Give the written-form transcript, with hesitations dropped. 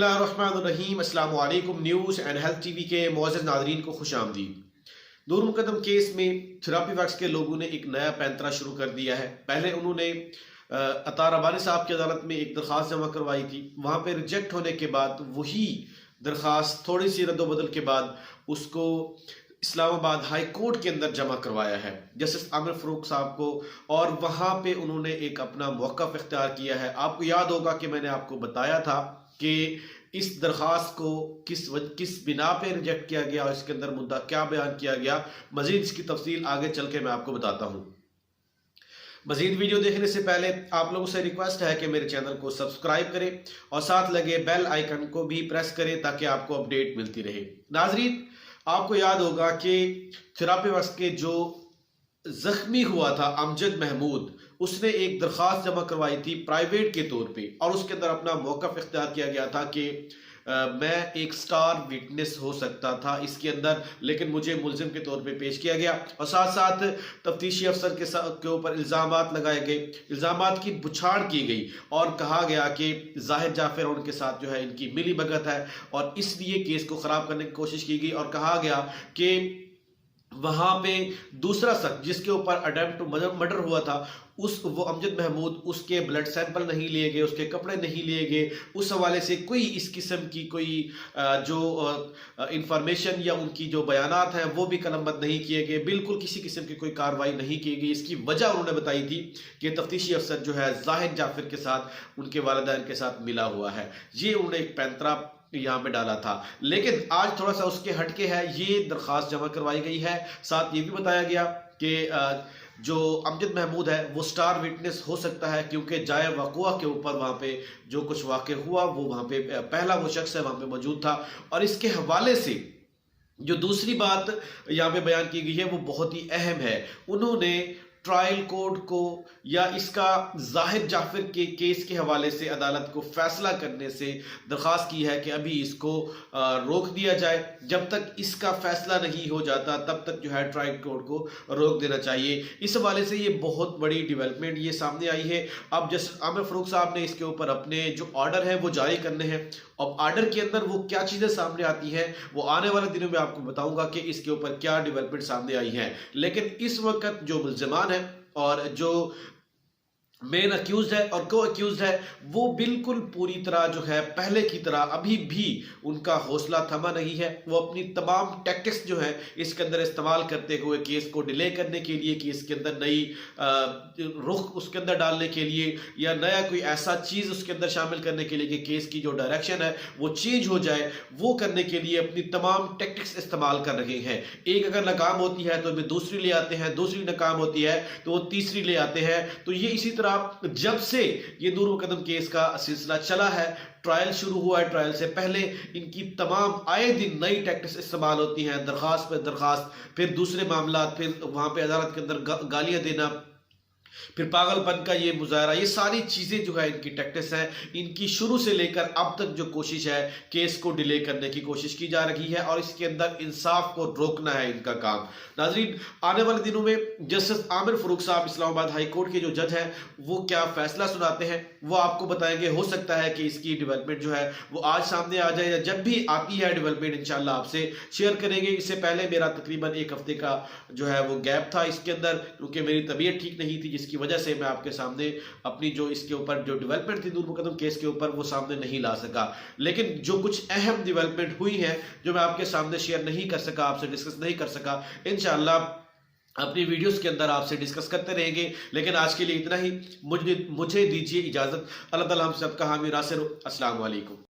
बिस्मिल्लाहिर्रहमानिर्रहीम। अस्सलाम वालेकुम। न्यूज़ एंड हेल्थ टीवी के मुअज़्ज़ज़ नाज़रीन को खुश आमदीद। दूर मुकद्दम केस में थेरेपी वैक्स के लोगों ने एक नया पैंतरा शुरू कर दिया है। पहले उन्होंने अतार अबानी साहब की अदालत में एक दरख्वास्त जमा करवाई थी, वहाँ पे रिजेक्ट होने के बाद वही दरख्वास्त थोड़ी सी रद्द-ओ-बदल के बाद उसको इस्लामाबाद हाई कोर्ट के अंदर जमा करवाया है जस्टिस आमिर फ़ारूक साहब को, और वहाँ पे उन्होंने एक अपना मौक़िफ़ इख्तियार किया है। आपको याद होगा कि मैंने आपको बताया था कि इस दरख्वास्त को किस बिना पे रिजेक्ट किया गया और इसके अंदर मुद्दा क्या बयान किया गया। मज़ीद इसकी तफसील आगे चल के मैं आपको बताता हूँ। मज़ीद वीडियो देखने से पहले आप लोगों से रिक्वेस्ट है कि मेरे चैनल को सब्सक्राइब करें और साथ लगे बेल आइकन को भी प्रेस करें ताकि आपको अपडेट मिलती रहे। नाज़रीन, आपको याद होगा कि थेरेपी वैक्स के जो जख्मी हुआ था अमजद महमूद, उसने एक दरख्वास्त जमा करवाई थी प्राइवेट के तौर पे, और उसके अंदर अपना मौक़िफ़ इख्तियार किया गया था कि मैं एक स्टार विटनेस हो सकता था इसके अंदर, लेकिन मुझे मुल्ज़िम के तौर पे पेश किया गया और साथ साथ तफ्तीशी अफसर के ऊपर इल्ज़ामात लगाए गए, इल्ज़ामात की बुछाड़ की गई और कहा गया कि जाहिद जाफर और उनके साथ जो है इनकी मिली भगत है और इसलिए केस को ख़राब करने की कोशिश की गई। और कहा गया कि वहाँ पे दूसरा शख्स जिसके ऊपर अटेम्प्ट टू मर्डर हुआ था, वो अमजद महमूद, उसके ब्लड सैंपल नहीं लिए गए, उसके कपड़े नहीं लिए गए। उस हवाले से कोई इस किस्म की कोई जो इंफॉर्मेशन या उनकी जो बयानात हैं वो भी कलमबंद नहीं किए गए। बिल्कुल किसी किस्म की कोई कार्रवाई नहीं की गई। इसकी वजह उन्होंने बताई थी कि तफ्तीशी अफसर जो है जाहिद जाफर के साथ, उनके वालिदैन के साथ मिला हुआ है। ये उन्होंने एक पैंतरा यहाँ पे डाला था, लेकिन आज थोड़ा सा उसके हटके है। ये दरख्वास्त जमा करवाई गई है। साथ ये भी बताया गया कि जो अमजद महमूद है वो स्टार विटनेस हो सकता है क्योंकि जाए वक़ुआ के ऊपर वहाँ पे जो कुछ वाक़ हुआ वो वहाँ पे पहला वो शख्स है वहाँ पे मौजूद था। और इसके हवाले से जो दूसरी बात यहाँ पे बयान की गई है वो बहुत ही अहम है। उन्होंने ट्रायल कोर्ट को या इसका जाहिद जाफर के केस के हवाले से अदालत को फैसला करने से दरख्वास्त की है कि अभी इसको रोक दिया जाए। जब तक इसका फैसला नहीं हो जाता तब तक जो है ट्रायल कोर्ट को रोक देना चाहिए। इस हवाले से ये बहुत बड़ी डेवलपमेंट ये सामने आई है। अब जस्टिस आमिर फ़ारूक साहब ने इसके ऊपर अपने जो ऑर्डर है वो जारी करने हैं। अब ऑर्डर के अंदर वो क्या चीज़ें सामने आती हैं वो आने वाले दिनों में आपको बताऊंगा कि इसके ऊपर क्या डेवलपमेंट सामने आई है। लेकिन इस वक्त जो मुल्ज़िमान है और जो मेन अक्यूज है और को अक्यूज है वो बिल्कुल पूरी तरह जो है पहले की तरह अभी भी उनका हौसला थमा नहीं है। वो अपनी तमाम टैक्टिक्स जो है इसके अंदर इस्तेमाल करते हुए केस को डिले करने के लिए, केस के अंदर नई रुख उसके अंदर डालने के लिए या नया कोई ऐसा चीज़ उसके अंदर शामिल करने के लिए कि केस की जो डायरेक्शन है वो चेंज हो जाए, वो करने के लिए अपनी तमाम टैक्टिक्स इस्तेमाल कर रहे हैं। एक अगर नाकाम होती है तो वे दूसरी ले आते हैं, दूसरी नाकाम होती है तो वो तीसरी ले आते हैं। तो ये इसी तरह जब से ये दूर मुकद्दम केस का सिलसिला चला है, ट्रायल शुरू हुआ है, ट्रायल से पहले इनकी तमाम आए दिन नई टैक्टिक्स इस्तेमाल होती हैं। दरख्वास्त पर दरख्वास्त, फिर दूसरे मामला, फिर वहां पे अदालत के अंदर गालियां देना, फिर पागलपन का ये मुजाहरा, ये सारी चीज़ें जो है इनकी टैक्टिक्स हैं। इनकी शुरू से लेकर अब तक जो कोशिश है केस को डिले करने की कोशिश की जा रही है और इसके अंदर इंसाफ को रोकना है इनका काम। नाज़रीन, आने वाले दिनों में जस्टिस आमिर फ़ारूक साहब इस्लामाबाद हाई कोर्ट के जो जज हैं वो क्या फैसला सुनाते हैं वो आपको बताएंगे। हो सकता है कि इसकी डेवलपमेंट जो है वो आज सामने आ जाए या जब भी आती है डेवलपमेंट इंशाल्लाह आपसे शेयर करेंगे। इससे पहले मेरा तकरीबन एक हफ्ते का जो है वो गैप था इसके अंदर, क्योंकि मेरी तबीयत ठीक नहीं थी, जिसकी वजह से मैं आपके सामने अपनी जो इसके ऊपर जो डेवलपमेंट थी दूर मुकद्दम केस के ऊपर वो सामने नहीं ला सका। लेकिन जो कुछ अहम डेवलपमेंट हुई है जो मैं आपके सामने शेयर नहीं कर सका, आपसे डिस्कस नहीं कर सका, इंशाअल्लाह अपनी वीडियोस के अंदर आपसे डिस्कस करते रहेंगे। लेकिन आज के लिए इतना ही। मुझे दीजिए इजाजत। अल्लाह ताला हम सबका हामी नासिर। अस्सलाम वालेकुम।